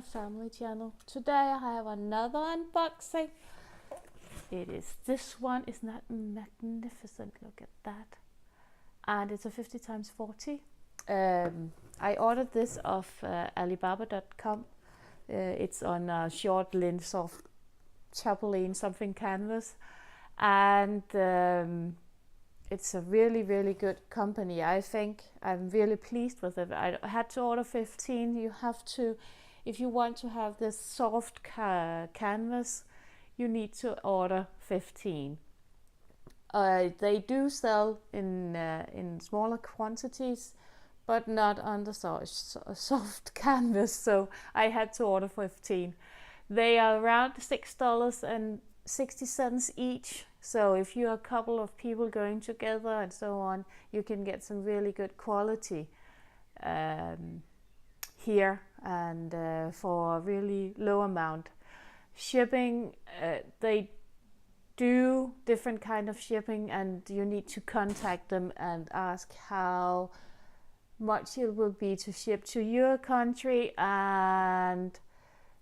my family channel. Today I have another unboxing. It is this one. Isn't that magnificent? Look at that. And it's a 50x40. I ordered this off Alibaba.com. It's on a short lint soft chapeline something canvas, and it's a really good company. I think I'm really pleased with it. I had to order 15. You have to, if you want to have this soft canvas, you need to order 15. They do sell in smaller quantities, but not on the soft canvas, so I had to order 15. They are around $6.60 each. So if you're a couple of people going together and so on, you can get some really good quality here, and for a really low amount. Shipping, they do different kind of shipping, and you need to contact them and ask how much it will be to ship to your country. And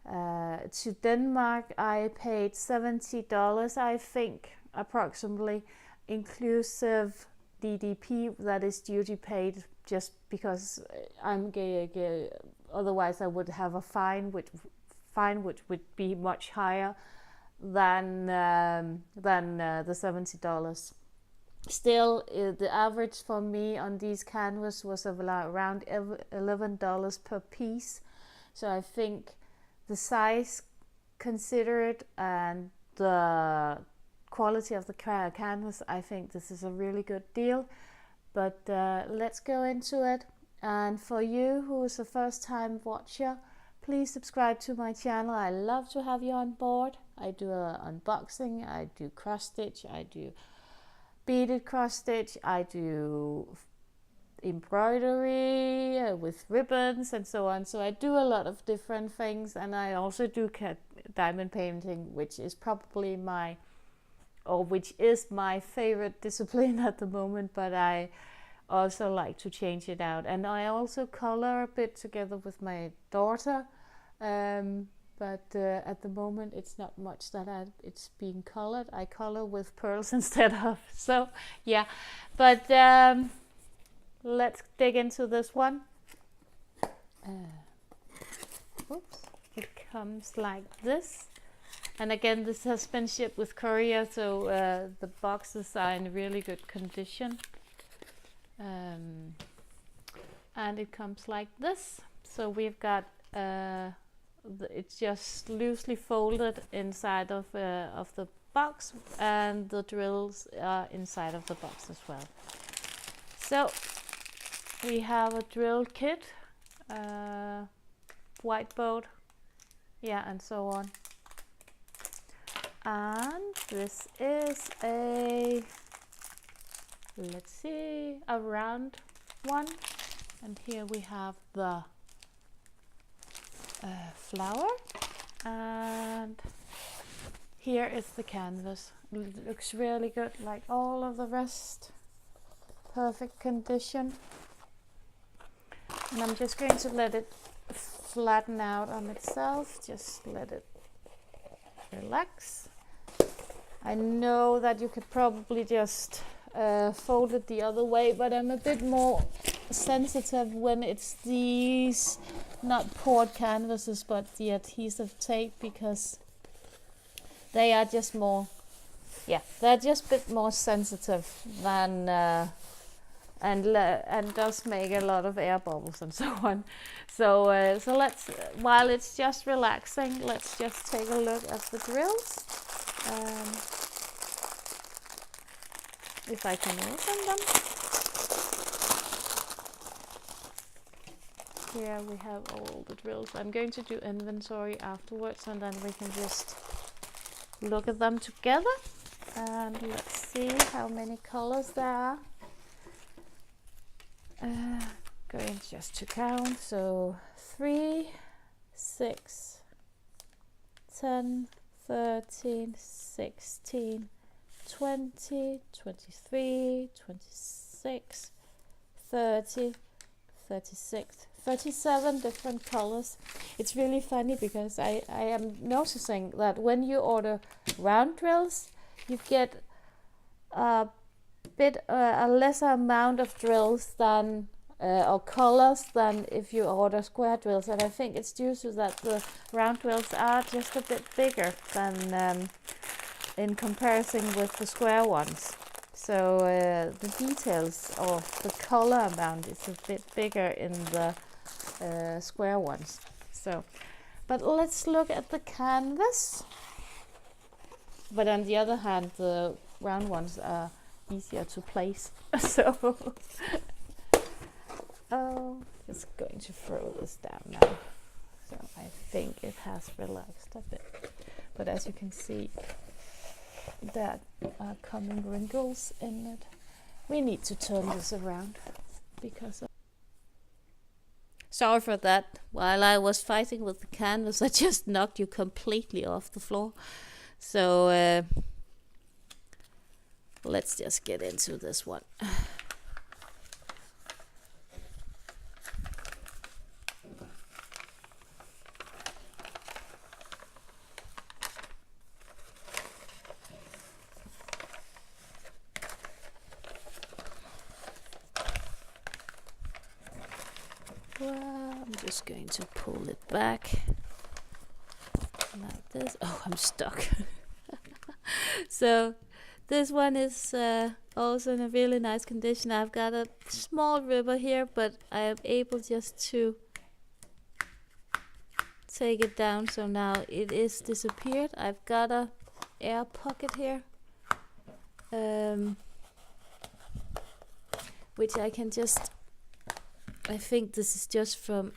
to Denmark I paid $70, I think, approximately, inclusive DDP, that is duty paid, just because I'm gay, otherwise I would have a fine, which would be much higher than the $70. Still, the average for me on these canvas was around $11 per piece. So I think the size considered and the quality of the canvas, I think this is a really good deal. But let's go into it. And for you who is a first time watcher, please subscribe to my channel. I love to have you on board. I do unboxing, I do cross stitch, I do beaded cross stitch, I do embroidery with ribbons and so on. So I do a lot of different things, and I also do diamond painting, which is probably my favorite discipline at the moment, but I also like to change it out. And I also color a bit together with my daughter, but at the moment it's not much that it's being colored. I color with pearls instead of, so yeah. But let's dig into this one. Oops, it comes like this. And again, this has been shipped with courier, so the boxes are in really good condition. And it comes like this. So we've got it's just loosely folded inside of the box, and the drills are inside of the box as well. So we have a drill kit, white boat, yeah, and so on. And this is a, let's see, a round one. And here we have the flower, and here is the canvas. It looks really good, like all of the rest. Perfect condition. And I'm just going to let it flatten out on itself. Just let it relax. I know that you could probably just fold it the other way, but I'm a bit more sensitive when it's these, not poured canvases, but the adhesive tape, because they are just more, yeah, they're just a bit more sensitive than and does make a lot of air bubbles and so on. So so let's, while it's just relaxing, let's just take a look at the drills. If I can open them. Here we have all the drills. I'm going to do inventory afterwards, and then we can just look at them together. And let's see how many colors there are. Going just to count. So 3, 6, 10, 13, 16, 20, 23, 26, 30, 36, 37 different colors. It's really funny because I am noticing that when you order round drills, you get a lesser amount of drills than or colors than if you order square drills, and I think it's due to that the round drills are just a bit bigger than in comparison with the square ones. So the details of the color amount is a bit bigger in the square ones. So, but let's look at the canvas. But on the other hand, the round ones are easier to place. So, just going to throw this down now. So I think it has relaxed a bit. But as you can see, there are coming wrinkles in it. We need to turn this around because sorry for that. While I was fighting with the canvas, I just knocked you completely off the floor. So let's just get into this one. I'm just going to pull it back like this. Oh, I'm stuck. So this one is also in a really nice condition. I've got a small ripper here, but I am able just to take it down. So now it is disappeared. I've got a air pocket here, which I can just, I think this is just from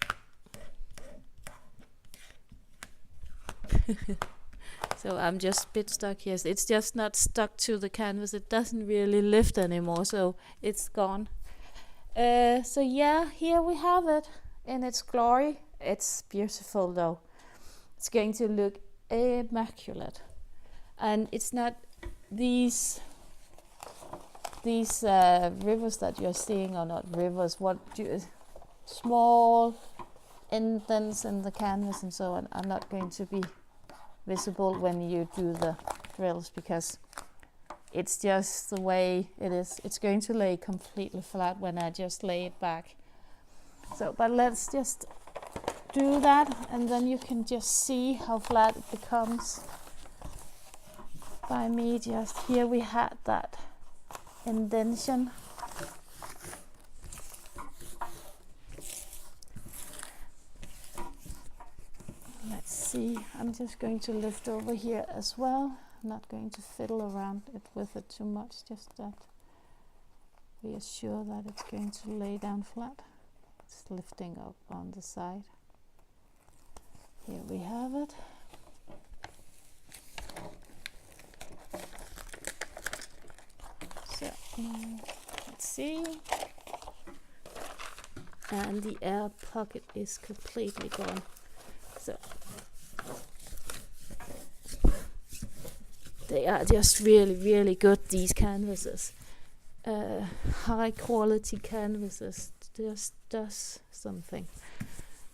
so I'm just a bit stuck here. It's just not stuck to the canvas. It doesn't really lift anymore, so it's gone. So yeah, here we have it in its glory. It's beautiful though. It's going to look immaculate. And it's not these rivers that you're seeing are not rivers. Small indents in the canvas and so on are not going to be visible when you do the drills because it's just the way it is. It's going to lay completely flat when I just lay it back. So, but let's just do that and then you can just see how flat it becomes by me just here. We had that indentation. Let's see, I'm just going to lift over here as well. I'm not going to fiddle around it with it too much, just that we are sure that it's going to lay down flat. It's lifting up on the side. Here we have it. So let's see. And the air pocket is completely gone. So they are just really, really good, these canvases. High quality canvases just does something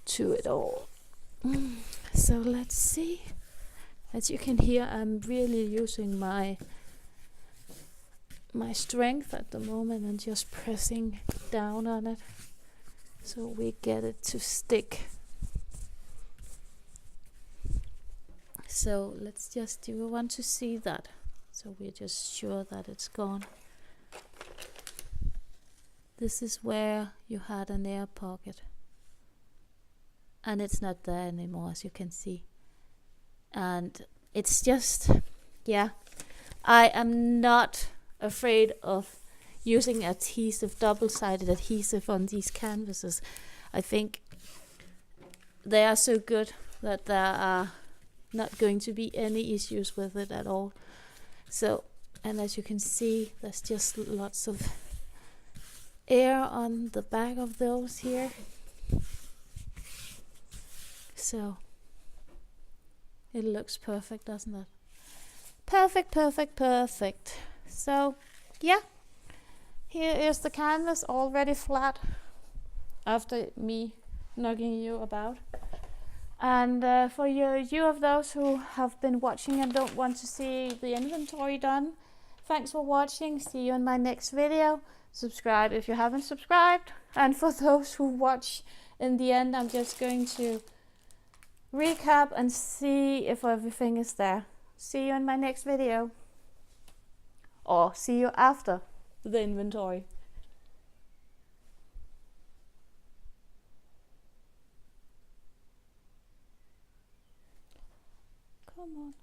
to it all. So let's see. As you can hear, I'm really using my strength at the moment and just pressing down on it so we get it to stick. So let's just, do we want to see that? So we're just sure that it's gone. This is where you had an air pocket. And it's not there anymore, as you can see. And it's just, yeah, I am not afraid of using adhesive, double-sided adhesive on these canvases. I think they are so good that there are not going to be any issues with it at all. So, and as you can see, there's just lots of air on the back of those here. So it looks perfect, doesn't it? Perfect, perfect, perfect. So yeah, here is the canvas already flat after me knocking you about. And for you of those who have been watching and don't want to see the inventory done, thanks for watching. See you in my next video. Subscribe if you haven't subscribed. And for those who watch in the end, I'm just going to recap and see if everything is there. See you in my next video. Or see you after the inventory. Come on.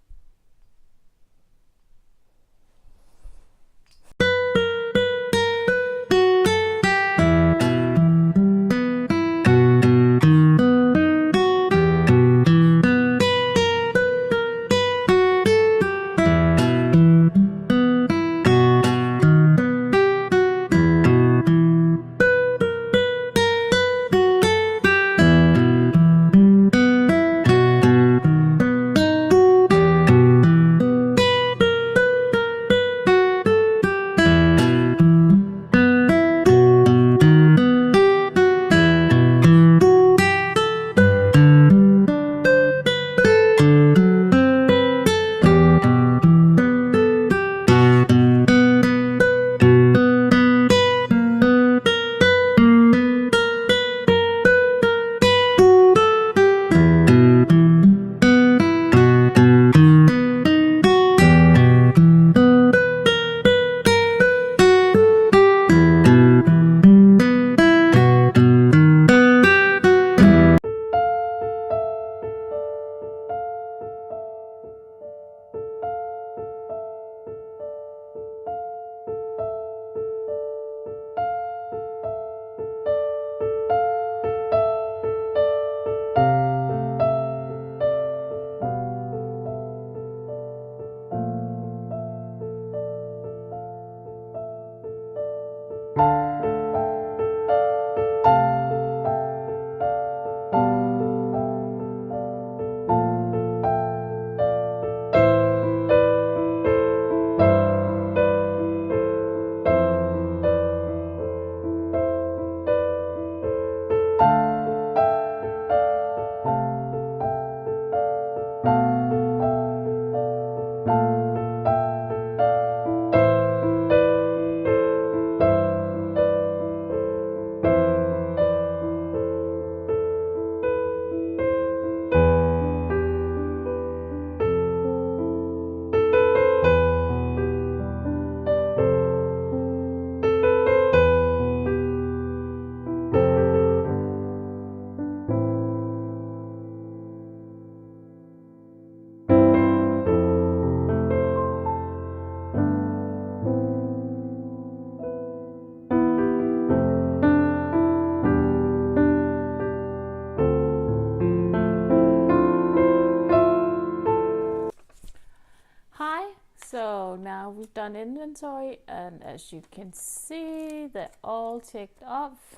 So now we've done inventory, and as you can see, they're all ticked off.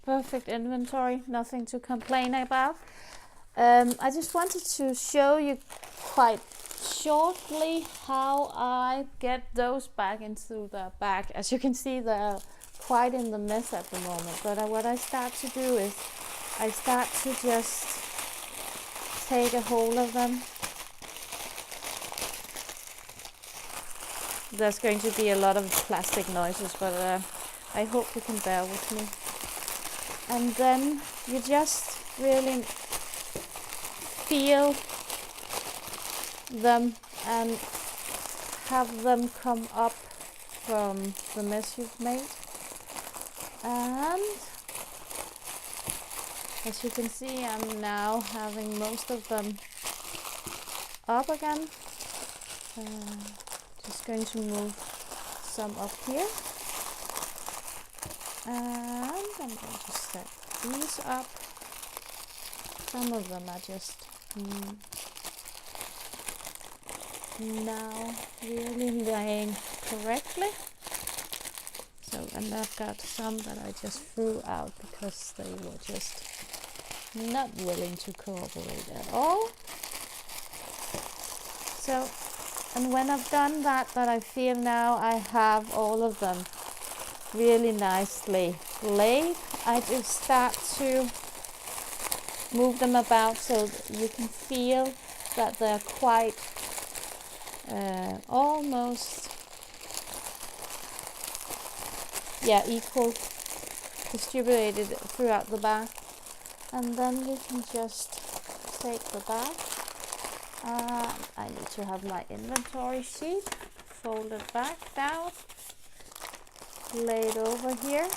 Perfect inventory, nothing to complain about. I just wanted to show you quite shortly how I get those back into the bag. As you can see, they're quite in the mess at the moment, but what I start to do is I start to just take a hold of them. There's going to be a lot of plastic noises, but I hope you can bear with me. And then you just really feel them and have them come up from the mess you've made. And as you can see, I'm now having most of them up again. Just going to move some up here, and I'm going to set these up. Some of them are just now really laying correctly. So, and I've got some that I just threw out because they were just not willing to cooperate at all. So, and when I've done that I feel now I have all of them really nicely laid, I just start to move them about so that you can feel that they're quite almost equal distributed throughout the back. And then you can just take the back. I need to have my inventory sheet folded back down, laid over here.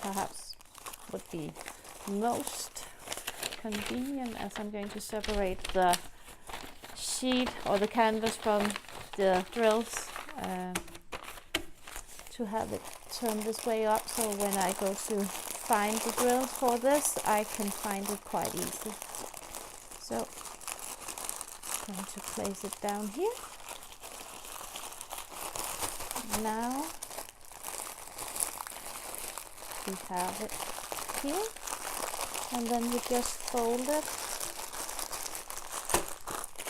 Perhaps would be most convenient, as I'm going to separate the sheet or the canvas from the drills, to have it turned this way up, so when I go to find the drills for this, I can find it quite easy. So I'm going to place it down here. Now we have it here, and then you just fold it,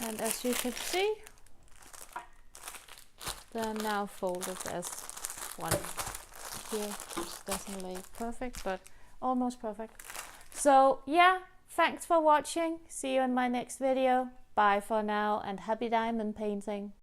and as you can see, they're now folded as one. Here just doesn't lay perfect, but almost perfect. So yeah, thanks for watching. See you in my next video. Bye for now, and happy diamond painting.